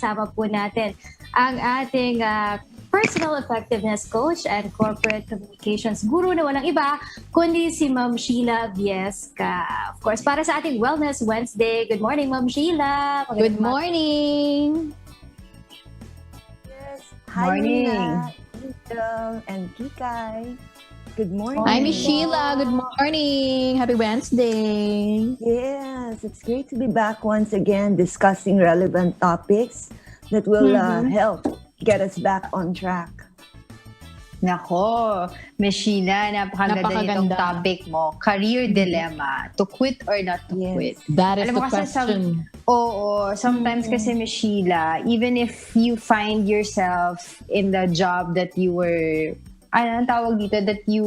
Sama po natin ang ating personal effectiveness coach and corporate communications guru na walang iba kundi si Ma'am Sheila Viesca. Of course, para sa ating Wellness Wednesday. Good morning, Ma'am Sheila. Good morning. Yes. Morning. Hi, Angel and Kikay. Good morning. Hi, Miss Sheila. Good morning. Happy Wednesday. Yes, it's great to be back once again discussing relevant topics that will help get us back on track. Nako, Miss Sheila, napakaganda nitong topic mo. Career dilemma. To quit or not to quit. That is Alam the mo kasi question. sometimes kasi Miss Sheila, even if you find yourself in the job that you were, anong tawag dito, that you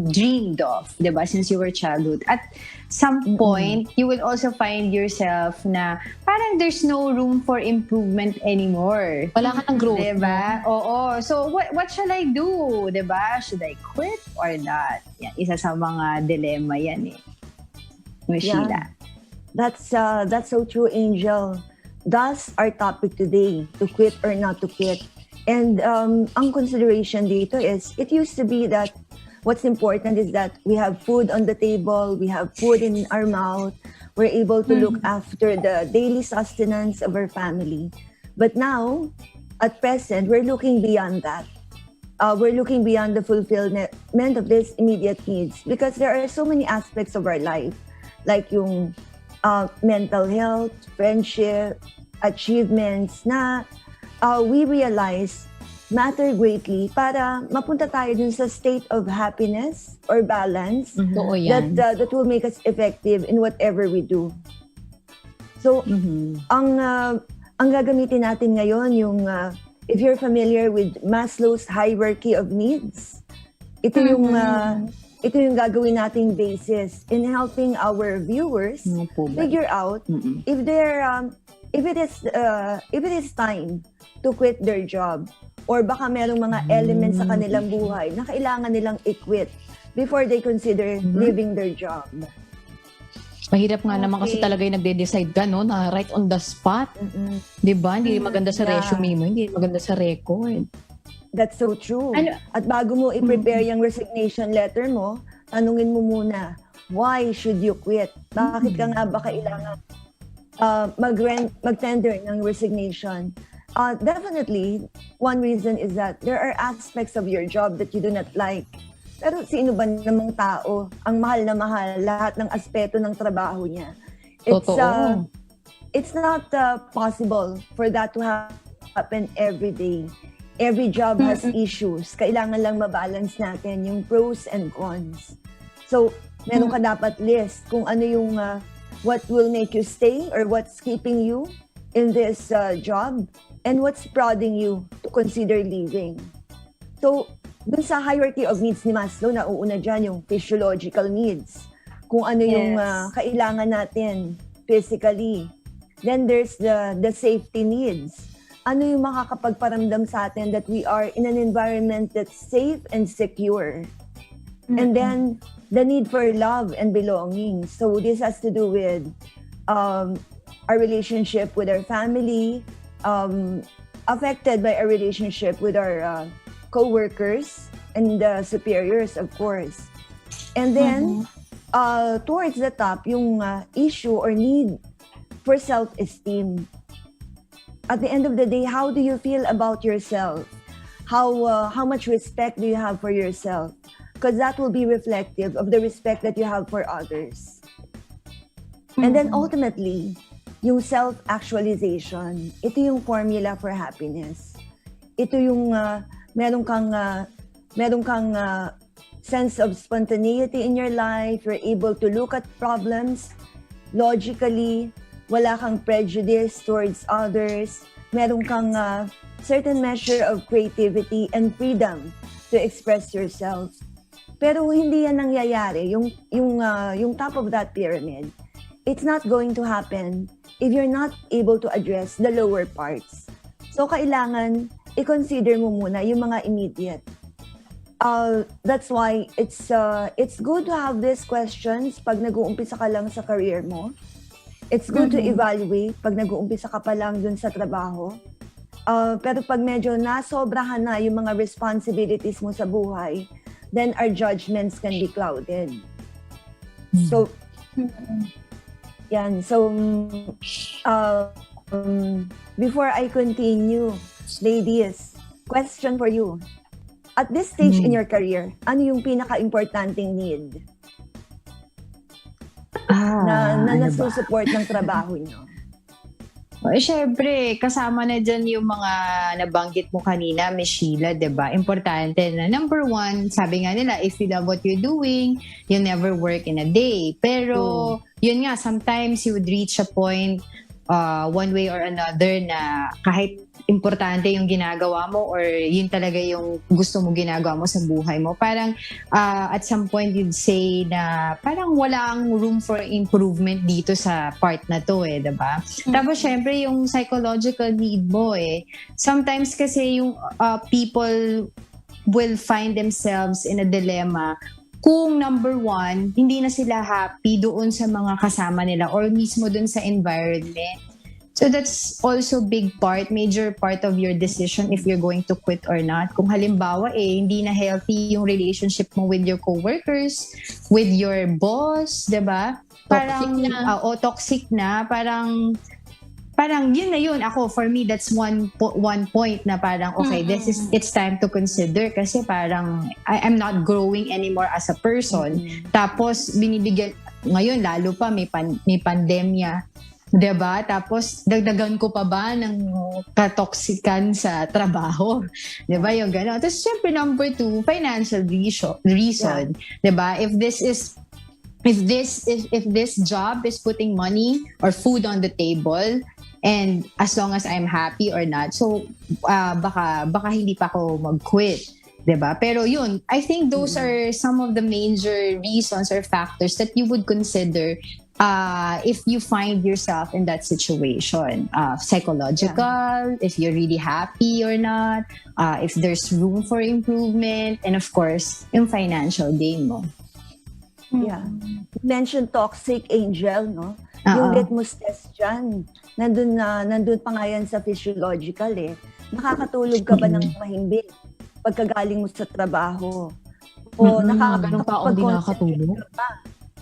dreamed of, diba, since you were childhood. At some point, you will also find yourself na parang there's no room for improvement anymore. Wala ka ng growth. Diba? Oo. So, what shall I do? Diba? Should I quit or not? Yan, isa sa mga dilemma yan eh. Miss Sheila. That's so true, Angel. That's our topic today, to quit or not to quit. And ang consideration dito is, it used to be that what's important is that we have food on the table, we have food in our mouth, we're able to look after the daily sustenance of our family. But now, at present, we're looking beyond that. We're looking beyond the fulfillment of these immediate needs because there are so many aspects of our life, like yung mental health, friendship, achievements na we realize matter greatly para mapunta tayo dun sa state of happiness or balance that will make us effective in whatever we do. So, ang gagamitin natin ngayon yung if you're familiar with Maslow's hierarchy of needs, ito yung gagawin nating basis in helping our viewers figure out if it is time to quit their job, or baka merong mga elements sa kanilang buhay na kailangan nilang i-quit before they consider leaving their job. Mahirap nga naman kasi talaga yung nagde-decide ka, no? Na right on the spot. Diba? Hindi maganda sa resume mo, hindi maganda sa record. That's so true. At bago mo i-prepare yung resignation letter mo, tanungin mo muna, why should you quit? Bakit ka nga ba kailangan mag-tender ng resignation? Definitely, one reason is that there are aspects of your job that you do not like. Pero sino ba namang tao ang mahal na mahal lahat ng aspeto ng trabaho niya? It's not possible for that to happen every day. Every job has issues. Kailangan lang mabalance natin yung pros and cons. So, meron ka dapat list kung ano yung what will make you stay or what's keeping you in this job and what's prodding you to consider leaving. So, dun sa hierarchy of needs ni Maslow, nauuna dyan yung physiological needs. Kung ano yung kailangan natin physically. Then there's the safety needs. Ano yung makakapagparamdam sa atin that we are in an environment that's safe and secure. And then, the need for love and belonging. So, this has to do with our relationship with our family, affected by our relationship with our co-workers and superiors, of course. And then, towards the top, yung issue or need for self-esteem. At the end of the day, how do you feel about yourself? How much respect do you have for yourself? Because that will be reflective of the respect that you have for others. And then ultimately, yung self-actualization, ito yung formula for happiness. Ito yung meron kang sense of spontaneity in your life. You're able to look at problems logically. Wala kang prejudice towards others. Meron kang certain measure of creativity and freedom to express yourself. Pero hindi yan nangyayari. Yung top of that pyramid, it's not going to happen if you're not able to address the lower parts. So, kailangan i-consider mo muna yung mga immediate. That's why it's good to have these questions pag nag-uumpisa ka lang sa career mo. It's good to evaluate pag nag-uumpisa ka pa lang dun sa trabaho. Pero pag medyo nasobrahan na yung mga responsibilities mo sa buhay, then our judgments can be clouded. So, yan. So, before I continue, ladies, question for you. At this stage in your career, ano yung pinaka-importanting need na nasusupport ng trabaho nyo? Siyempre, kasama na dyan yung mga nabanggit mo kanina, Miss Sheila, diba? Importante na number one, sabi nga nila, if you love what you're doing, you'll never work in a day. Pero, yun nga, sometimes you would reach a point one way or another na kahit importante yung ginagawa mo or yun talaga yung gusto mo ginagawa mo sa buhay mo. Parang at some point you'd say na parang walang room for improvement dito sa part na to diba? Tapos syempre yung psychological need mo sometimes kasi yung people will find themselves in a dilemma kung number one, hindi na sila happy doon sa mga kasama nila or mismo doon sa environment. So that's also major part of your decision if you're going to quit or not. Kung halimbawa hindi na healthy yung relationship mo with your coworkers, with your boss, 'di ba? Parang toxic na, parang yun na yun. Ako, for me, that's one point na parang, okay, it's time to consider kasi parang I'm not growing anymore as a person. Tapos, ngayon, lalo pa, may pandemya. Diba? Tapos, dagdagan ko pa ba ng katoksikan sa trabaho? Diba? Yung gano'n. Tapos, syempre, number two, financial reason. Diba? If this job is putting money or food on the table, and as long as I'm happy or not, so baka hindi pa ako mag-quit. Diba? Pero yun, I think those are some of the major reasons or factors that you would consider if you find yourself in that situation. Psychological, if you're really happy or not, if there's room for improvement, and of course, yung financial gain mo. Yeah. You mentioned toxic, Angel, no? Yung litmus test dyan, nandun pa nga yan sa physiological Nakakatulog ka ba ng mahimbing pagkagaling mo sa trabaho? O nakakapag-concentrate ka ba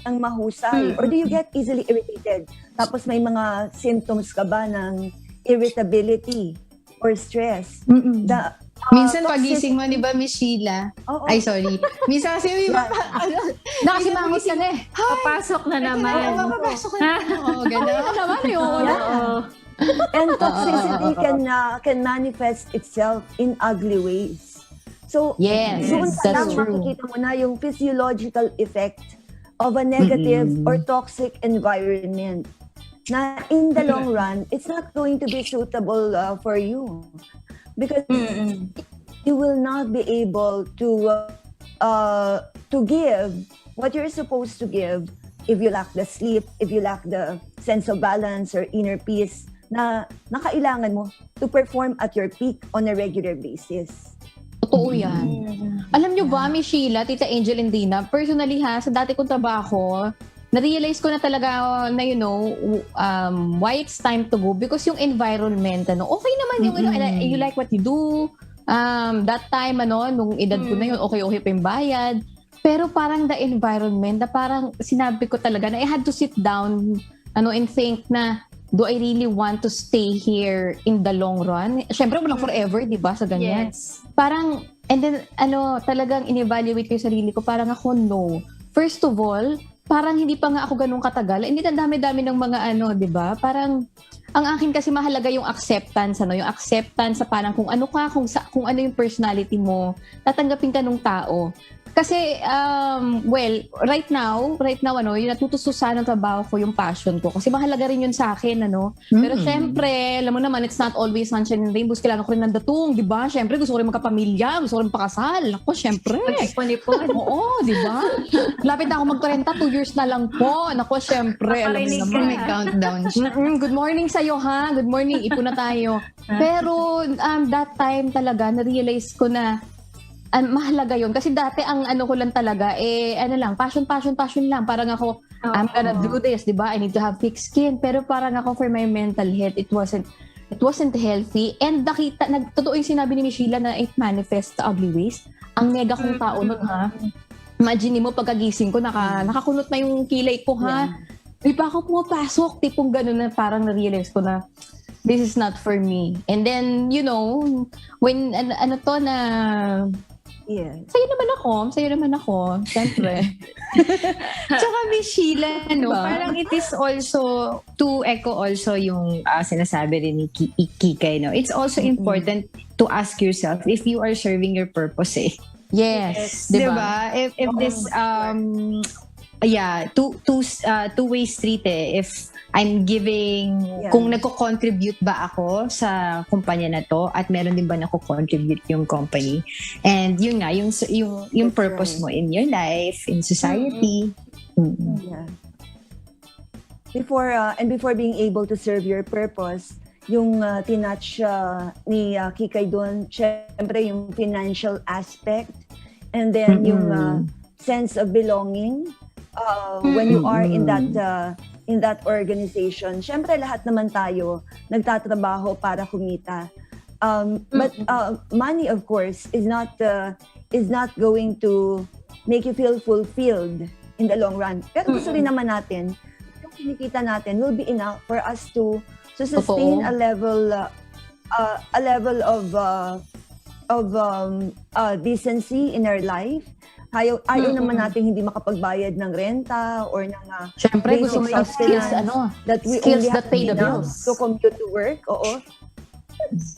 ng mahusay? Or do you get easily irritated? Tapos may mga symptoms ka ba ng irritability or stress? Minsan pagising mo, di ba, Miss Sheila? Ay, sorry. Minsan kasi may Nakasimangot ka na Papasok na naman. Papasok na naman. Gano'n. And toxicity can manifest itself in ugly ways. So, doon pa lang makikita mo na yung physiological effect of a negative or toxic environment na in the long run, it's not going to be suitable for you. Because you will not be able to give what you're supposed to give if you lack the sleep, if you lack the sense of balance or inner peace na kailangan mo to perform at your peak on a regular basis. Totoo yan. Alam nyo ba, Miss Sheila, Tita Angel and Dina, personally sa dati kong trabaho, na-realize ko na talaga na, why it's time to go because yung environment, okay naman yung, you like what you do. That time, nung edad ko na yun, okay pa yung bayad. Pero parang the environment, na parang sinabi ko talaga na I had to sit down, and think na, do I really want to stay here in the long run? Siyempre, walang forever, di ba, sa ganyan? Yes. Parang, and then, talagang in-evaluate ko yung sarili ko, parang ako, no. First of all, parang hindi pa nga ako ganun katagal. Hindi ang dami-dami ng mga di ba? Parang, ang akin kasi mahalaga yung acceptance, yung acceptance sa parang kung ano ka, kung ano yung personality mo, tatanggapin ka nung tao. Kasi, right now, yung natutususan ng trabaho ko, yung passion ko. Kasi mahalaga rin yun sa akin, Pero syempre, alam mo naman, it's not always sunshine and rainbows. Kailangan ko rin ng datong, di ba? Syempre, gusto ko rin magkapamilya, gusto ko rin pakasal. Ako, syempre. Mag-ipon-ipon. Oo, di ba? Lapit na ako mag-30, 2 years na lang po. Ako, syempre, alam mo naman, may countdown siya. Good morning sa'yo, ha? Good morning, ipon na tayo. Pero, that time talaga, na-realize ko na, mahalaga yun. Kasi dati ang ano ko lang talaga, passion lang. Parang ako, I'm gonna do this, di ba? I need to have thick skin. Pero parang ako for my mental health, it wasn't healthy. And totoo yung sinabi ni Sheila na it manifests the ugly ways. Ang mega kong tao nun, ha? Imagine mo, pagkagising ko, nakakunot na yung kilay ko, ha? Di pa ako pumapasok. Tipong gano'n na parang na-realize ko na this is not for me. And then, when, Yes. Sa'yo naman ako, siyempre. Tsaka Miss Sheila, Diba? parang it is also, to echo also yung sinasabi rin ni Kikay, it's also important to ask yourself if you are serving your purpose, eh. Yes. Diba? If this, two-way street, eh. If I'm giving, kung nagko-contribute ba ako sa kumpanya na to at meron din ba nagko-contribute yung company. And yun nga, yung purpose mo in your life, in society. Yeah. Before being able to serve your purpose, yung tinatch ni Kikay doon, syempre yung financial aspect, and then yung sense of belonging when you are in that organization. Syempre lahat naman tayo nagtatrabaho para kumita. But money, of course, is not going to make you feel fulfilled in the long run. Pero gusto rin naman natin, yung kinikita natin will be enough for us to sustain a level of decency in our life. Ayaw naman natin hindi makapagbayad ng renta or ng Siyempre, gusto mo yung skills, that we skills only that have pay the enough bills. to commute to work. Oo.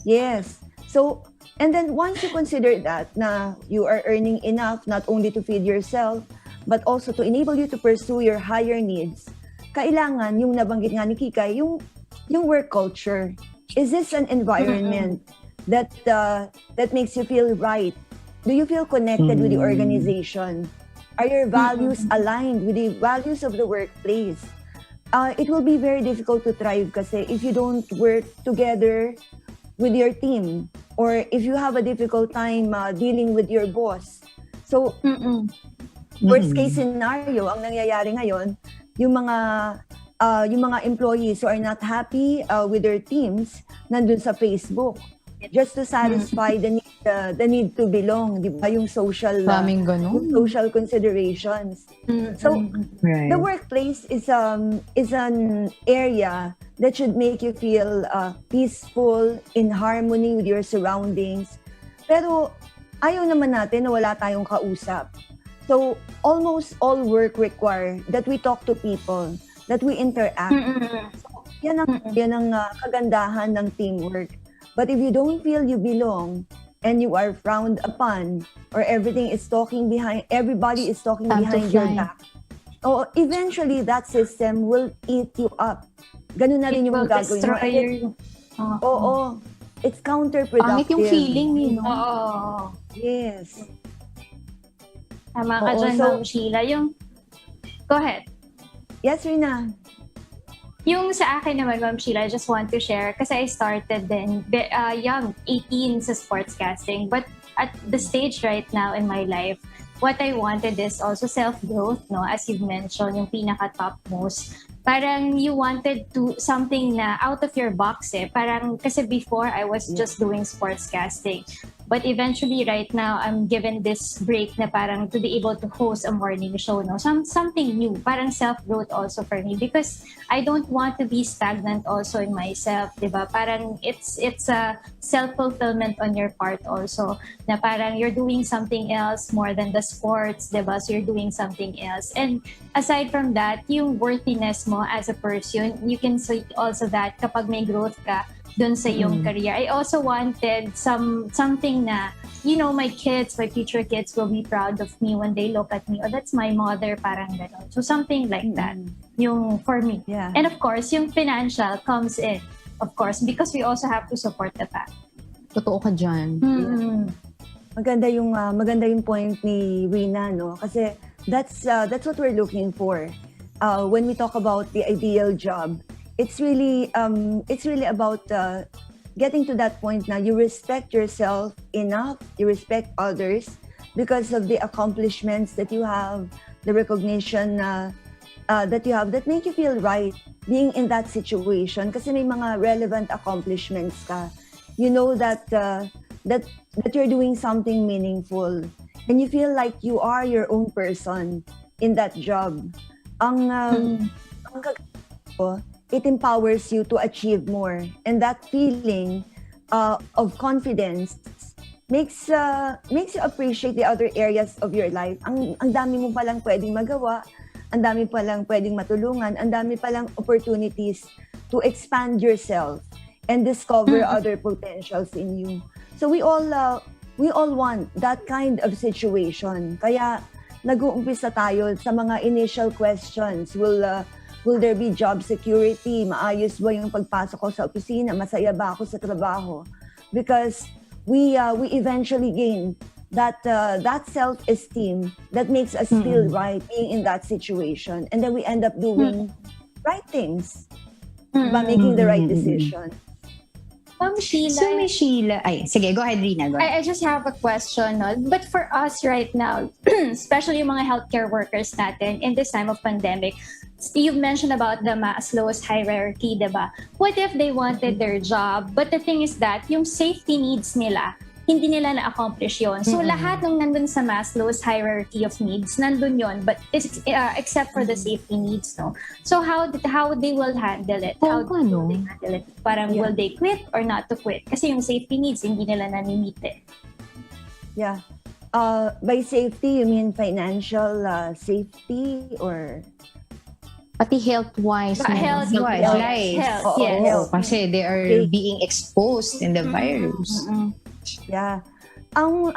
Yes. So, and then once you consider that na you are earning enough not only to feed yourself but also to enable you to pursue your higher needs, kailangan yung nabanggit nga ni Kikay, yung work culture. Is this an environment that makes you feel right? Do you feel connected with the organization? Are your values aligned with the values of the workplace? It will be very difficult to thrive kasi if you don't work together with your team or if you have a difficult time dealing with your boss. So, worst case scenario, ang nangyayari ngayon, yung mga employees who are not happy with their teams, nandun sa Facebook just to satisfy the need to belong, di ba? Yung social considerations. So, the workplace is an area that should make you feel peaceful, in harmony with your surroundings. Pero ayaw naman natin na wala tayong kausap. So, almost all work require that we talk to people, that we interact. So, yan ang kagandahan ng teamwork. But if you don't feel you belong and you are frowned upon or everybody is talking behind your back, eventually that system will eat you up. Ganun na rin yung gagawin mo. Oo. It's counterproductive. Pangit yung feeling, Oo. Yes. Tama ka dyan, Ma'am Sheila. Go ahead. Yes, Rina. Yung sa akin naman, Ma'am Sheila, I just want to share kasi I started then young, 18 sa sportscasting. But at the stage right now in my life, what I wanted is also self-growth, no? As you've mentioned, yung pinaka-topmost. Parang you wanted to something na out of your box, eh. Parang kasi before I was just doing sportscasting. But eventually, right now, I'm given this break na parang to be able to host a morning show, no? Something new, parang self-growth also for me because I don't want to be stagnant also in myself, di ba? Parang it's a self-fulfillment on your part also na parang you're doing something else more than the sports, di ba? So you're doing something else. And aside from that, yung worthiness mo as a person, you can see also that kapag may growth ka, dun sa iyong career. I also wanted something na, my kids, my future kids will be proud of me when they look at me. Oh, that's my mother, parang gano'n. So something like that, yung for me. Yeah. And of course, yung financial comes in, of course, because we also have to support the family. Totoo ka dyan. Maganda yung point ni Rina, no? Kasi that's what we're looking for. When we talk about the ideal job, it's really about getting to that point na you respect yourself enough, you respect others because of the accomplishments that you have, the recognition that you have that make you feel right being in that situation kasi may mga relevant accomplishments ka. You know that that you're doing something meaningful and you feel like you are your own person in that job. Ang it empowers you to achieve more, and that feeling of confidence makes you appreciate the other areas of your life. Ang dami mo palang pwedeng magawa, ang dami palang pwedeng matulungan, ang dami palang opportunities to expand yourself and discover other potentials in you. So we all want that kind of situation. Kaya nag-uumpisa tayo sa mga initial questions. Will there be job security? Maayos ba yung pagpasok ko sa opisina? Masaya ba ako sa trabaho? Because we eventually gain that self-esteem that makes us feel right being in that situation. And then we end up doing right things by making the right decision. Ma'am Sheila, So, Miss Sheila, ay, sige, go ahead, Rina. Go ahead. I just have a question. No? But for us right now, especially yung mga healthcare workers natin in this time of pandemic, you've mentioned about the Maslow's hierarchy, diba? What if they wanted their job, but the thing is that yung safety needs nila, hindi nila na-accomplish yon. So lahat ng nandun sa Maslow's hierarchy of needs, nandun yon, but except for the safety needs, no? So how they will handle it? How will they handle it? Parang will they quit or not to quit? Kasi yung safety needs, hindi nila na-meet eh. Yeah. By safety, you mean financial safety or... Pati health-wise. Health, Health, health, Oo, yes. health. Kasi they are being exposed in the virus. Yeah. Ang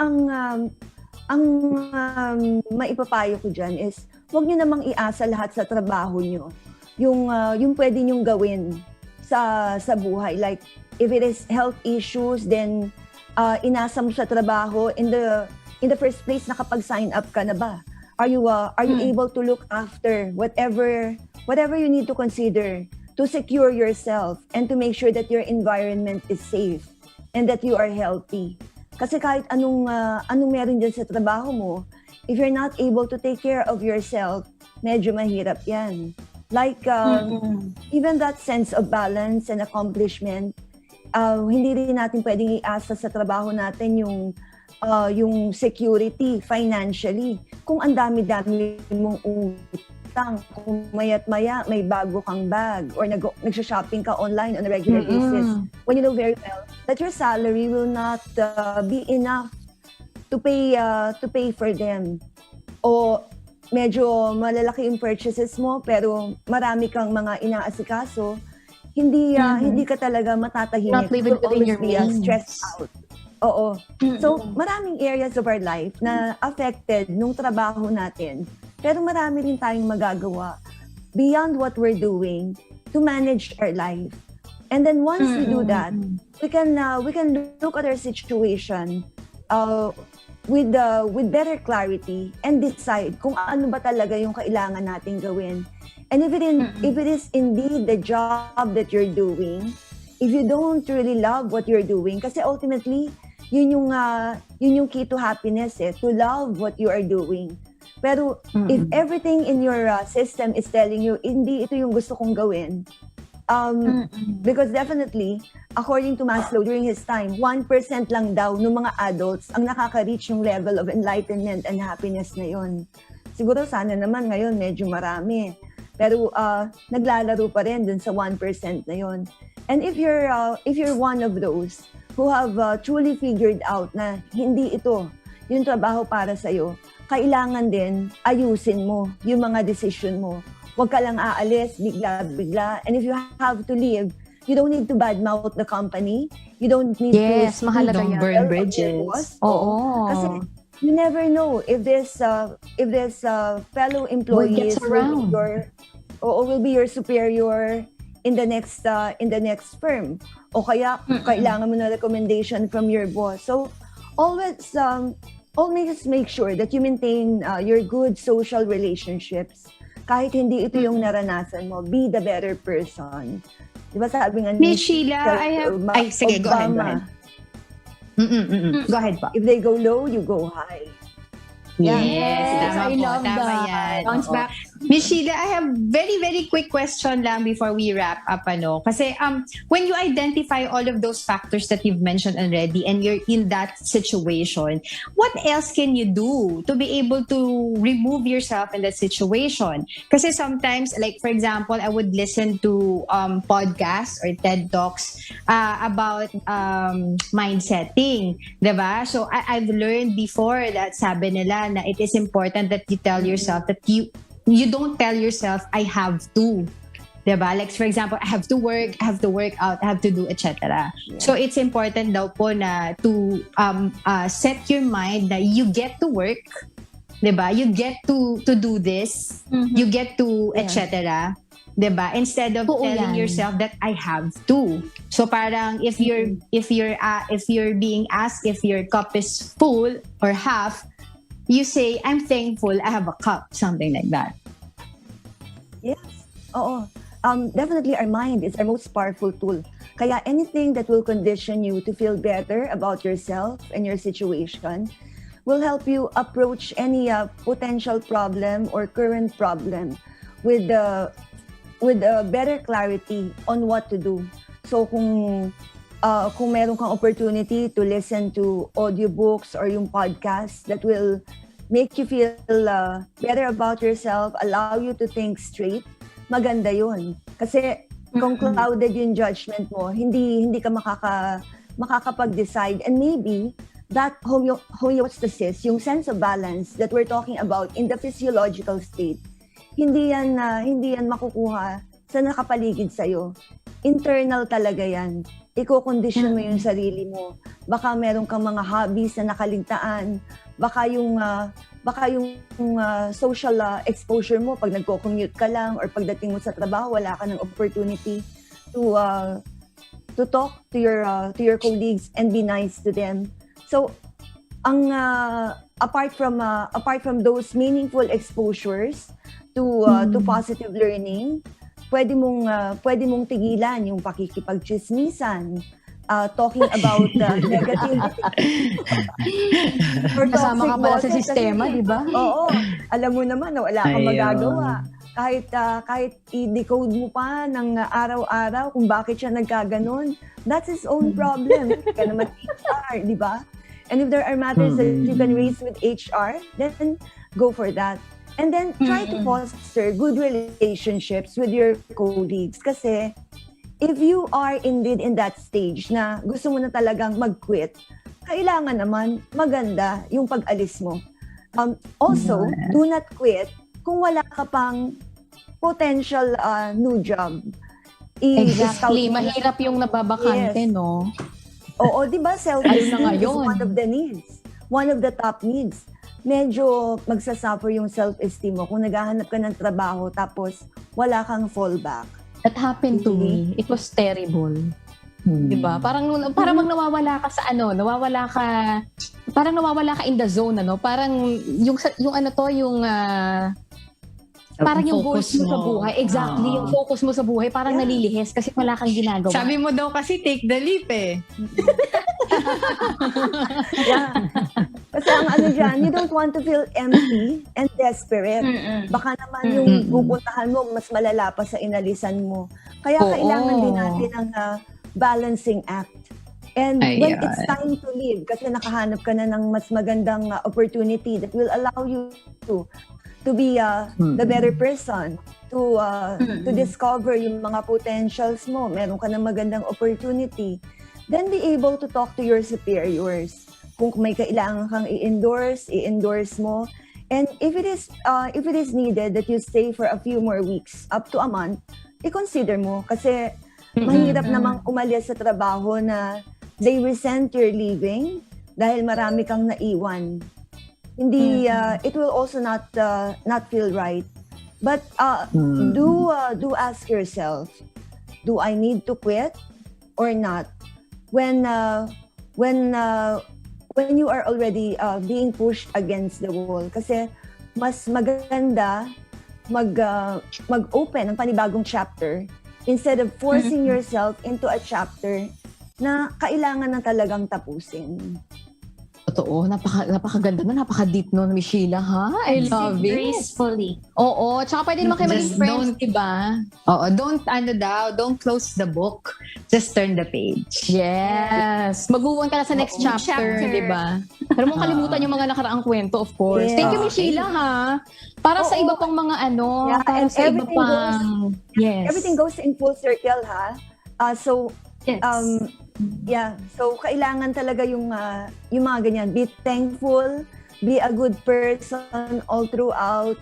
maipapayo ko dyan is, huwag nyo namang iasa lahat sa trabaho nyo. Yung pwede nyong gawin sa buhay. Like, if it is health issues, then inasa mo sa trabaho. In the first place, nakapag-sign up ka na ba? Are you able to look after whatever you need to consider to secure yourself and to make sure that your environment is safe and that you are healthy? Kasi kahit anong meron dyan sa trabaho mo, if you're not able to take care of yourself, medyo mahirap yan. Like, even that sense of balance and accomplishment, hindi rin natin pwedeng iasa sa trabaho natin yung security financially. Kung ang dami-dami mong utang, kung maya't-maya may bago kang bag or nagsha-shopping ka online on a regular basis, when you know very well that your salary will not be enough to pay for them. O medyo malalaki yung purchases mo pero marami kang mga inaasikaso, hindi ka talaga matatahimik. Not living within your means. Stressed out. Oo. So, maraming areas of our life na affected nung trabaho natin. Pero marami rin tayong magagawa beyond what we're doing to manage our life. And then once we do that, we can look at our situation with better clarity and decide kung ano ba talaga yung kailangan nating gawin. And if it is indeed the job that you're doing, if you don't really love what you're doing, kasi ultimately, yun yung key to happiness, to love what you are doing. Pero if everything in your system is telling you, hindi ito yung gusto kong gawin, because definitely, according to Maslow during his time, 1% lang daw ng mga adults ang nakaka-reach yung level of enlightenment and happiness na yun. Siguro sana naman ngayon medyo marami. Pero naglalaro pa rin dun sa 1% na yun. And if you're one of those who have truly figured out na hindi ito yung trabaho para sa'yo, kailangan din ayusin mo yung mga decision mo. Huwag ka lang aalis, bigla-bigla. And if you have to leave, you don't need to badmouth the company. You don't need to mahalaga don't yan. burn bridges. Oo. Kasi you never know if this fellow employee will be your superior in the next firm, o kaya kailangan mo na recommendation from your boss. So always make sure that you maintain your good social relationships kahit hindi ito yung naranasan mo. Be the better person. Di ba sabi nga Miss Sheila, I have... Ay, sige, go ahead. Go ahead po. If they go low, you go high. Yes, I tama po, love tama that. yan. Bounce Oo. back. Miss Sheila, I have very, very quick question lang before we wrap up. Kasi when you identify all of those factors that you've mentioned already and you're in that situation, what else can you do to be able to remove yourself in that situation? Kasi sometimes, like for example, I would listen to podcasts or TED Talks about mind setting. Diba? So I've learned before that sabi nila na it is important that you tell yourself that you don't tell yourself, I have to. Diba? Like, for example, I have to work out, I have to do, etc. So, it's important daw po na to set your mind that you get to work, diba? You get to do this, you get to, etc. Diba? Instead of telling yourself that I have to. So, parang if you're being asked if your cup is full or half, you say, I'm thankful I have a cup, something like that. Yes. Oo. Definitely our mind is our most powerful tool. Kaya anything that will condition you to feel better about yourself and your situation will help you approach any potential problem or current problem with better clarity on what to do. So kung meron kang opportunity to listen to audiobooks or yung podcast that will make you feel better about yourself, allow you to think straight, maganda yun. Kasi kung clouded yung judgment mo, hindi ka makakapag-decide. And maybe that homeostasis, yung sense of balance that we're talking about in the physiological state, hindi yan makukuha sa nakapaligid sa'yo. Internal talaga yan. Iko-condition mo yung sarili mo. Baka meron kang mga hobbies na nakaligtaan. Baka yung social exposure mo pag nagko-commute ka lang or pagdating mo sa trabaho, wala ka ng opportunity to talk to your colleagues and be nice to them. So, apart from those meaningful exposures to positive learning, pwede mong tigilan yung pakikipagchismisan, talking about negativity. Kasama ka pala sa sistema, di ba? Oo. Alam mo naman na wala kang magagawa. Kahit i-decode mo pa ng araw-araw kung bakit siya nagkaganon, that's his own problem. Hindi ka naman HR, di ba? And if there are matters that you can raise with HR, then go for that. And then try to foster good relationships with your colleagues. Kasi if you are indeed in that stage na gusto mo na talagang mag-quit, kailangan naman maganda yung pag-alis mo. Also, do not quit kung wala ka pang potential new job. Exactly. Mahirap yung nababakante, Yes. no? Oo, di ba? Self-esteem Ayun na nga is yun. one of the needs. One of the top needs. Medyo magsasuffer yung self-esteem mo kung naghahanap ka ng trabaho tapos wala kang fallback. That happened to me. It was terrible. Diba? Parang nawawala ka sa parang nawawala ka in the zone, ano? Parang yung parang yung goals mo sa buhay. Exactly, yung focus mo sa buhay parang nalilihis kasi wala kang ginagawa. Sabi mo daw kasi take the leap eh. Yeah. Kasi ang dyan, you don't want to feel empty and desperate. Baka naman yung pupuntahan mo, mas malala pa sa inalisan mo. Kaya kailangan din natin ng balancing act. And when it's time to leave, kasi nakahanap ka na ng mas magandang opportunity that will allow you to be the better person, to discover yung mga potentials mo, meron ka ng magandang opportunity, then be able to talk to your superiors. Kung may kailangan kang i-endorse mo. And if it is needed that you stay for a few more weeks, up to a month, i-consider mo. Kasi mahirap namang umalis sa trabaho na they resent your leaving dahil marami kang naiwan. Hindi, it will also not feel right. But do ask yourself, do I need to quit or not? When you are already being pushed against the wall. Kasi mas maganda mag-open ng panibagong chapter instead of forcing yourself into a chapter na kailangan na talagang tapusin. Totoo, napakaganda na, napaka-deep nun, Miss Sheila, ha? I love it. Gracefully. Oo, tsaka pwede naman kayo maging Just friends, don't- diba? Oo, don't close the book. Just turn the page. Yes. Mag-move on ka na sa next Oo, chapter, chapter. diba? Pero mong kalimutan yung mga nakaraang kwento, of course. Yeah. Thank you, Miss Sheila, ha? Para sa Oo. iba pang mga Yeah, para and sa iba everything pang... Yes. Everything goes in full circle, ha? So, Yes. yeah. So, kailangan talaga yung mga ganyan. Be thankful, be a good person all throughout.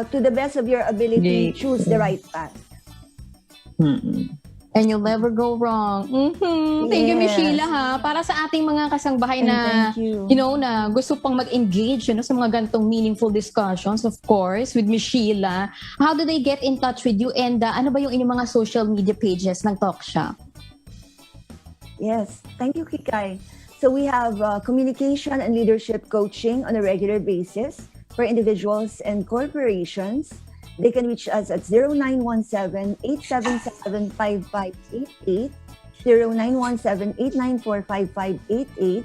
To the best of your ability, Great. choose the right path. And you'll never go wrong. Thank you, Miss Yes. Sheila, ha? Para sa ating mga kasangbahay And na, thank you. na gusto pang mag-engage sa mga gantong meaningful discussions, of course, with Miss Sheila. How do they get in touch with you? And ano ba yung inyong mga social media pages ng Talk Shop? Yes, thank you, Kikay. So we have communication and leadership coaching on a regular basis for individuals and corporations. They can reach us at 0917-877-5588, 0917-894-5588,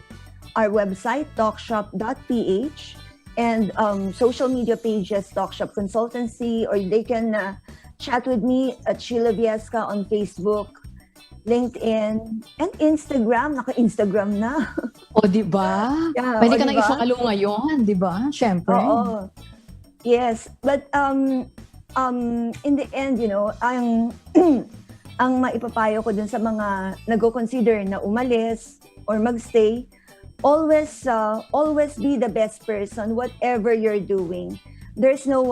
our website, talkshop.ph, and social media pages, Talkshop Consultancy, or they can chat with me at Sheila Viesca on Facebook, LinkedIn, and Instagram. Naka-Instagram na. O, di ba? Yeah, Pwede o, ka nang diba? i-follow ngayon, di ba? Siyempre. Oo. Yes, but in the end, ang ang maipapayo ko dun sa mga nag-consider na umalis or magstay, always be the best person whatever you're doing. There's no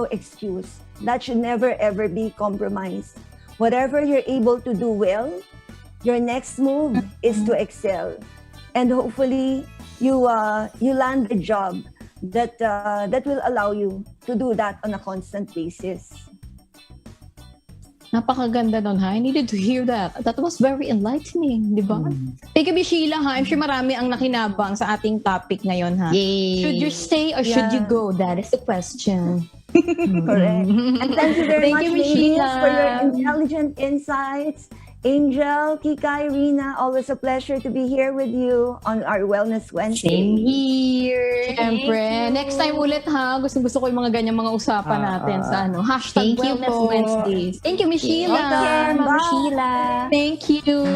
excuse. That should never ever be compromised. Whatever you're able to do well, your next move is to excel, and hopefully you land a job that will allow you to do that on a constant basis. Napakaganda nun, ha? I needed to hear that. That was very enlightening, di ba? Thank you, Miss Sheila, ha? I'm sure marami ang nakinabang sa ating topic ngayon, ha? Yay! Should you stay or should you Yeah. go? That is the question. Correct. And thank you very Thank much, you, Miss ladies, Sheila. for your intelligent insights. Angel, Kika, Irina, always a pleasure to be here with you on our Wellness Wednesday. Same here. Siyempre. Thank you. Next time ulit, ha? Gusto ko yung mga ganyang mga usapan natin sa hashtag Thank you Wellness po. Wednesdays. Thank you, Miss Sheila. Take care, Ma'am Bye. Sheila. Thank you.